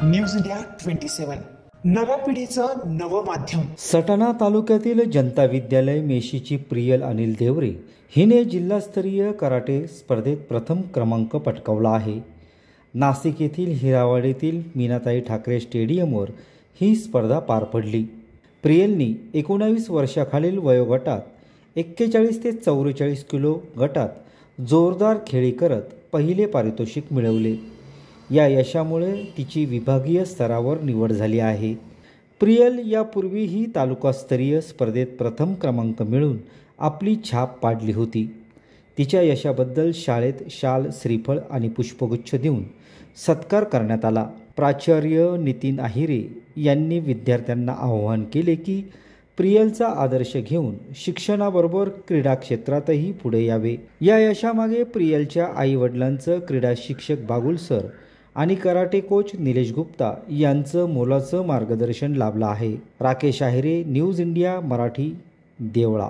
News India 27 नव्या पिढीचं नवं माध्यम। सटाणा तालुक्यातील जनता विद्यालय मेशीची प्रियल अनिल देवरे हिने जिल्हास्तरीय कराटे स्पर्धेत प्रथम क्रमांक पटकावला आहे। नाशिक येथील हिरावाडीतील मीनाताई ठाकरे स्टेडियमवर ही स्पर्धा पार पडली। प्रियलनी 19 वर्षाखालील वयोगटात 41 ते 44 किलो गटात जोरदार खेळी करत पहिले पारितोषिक मिळवले। या यशामुळे तिची विभागीय स्तरावर निवड झाली आहे। प्रियल यापूर्वीही तालुकास्तरीय स्पर्धेत प्रथम क्रमांक मिळवून आपली छाप पाडली होती। तिच्या यशाबद्दल शाळेत शाल, श्रीफळ आणि पुष्पगुच्छ देऊन सत्कार करण्यात आला। प्राचार्य नितीन आहिरे यांनी विद्यार्थ्यांना आवाहन केले की प्रियलचा आदर्श घेऊन शिक्षणाबरोबर क्रीडा क्षेत्रातही पुढे यावे। या यशामागे प्रियलच्या आई-वडिलांचं, क्रीडा शिक्षक बागुल सर आणि कराटे कोच निलेश गुप्ता यांचं मोलाचं मार्गदर्शन लाभलं आहे। राकेश आहिरे, न्यूज इंडिया मराठी, देवळा।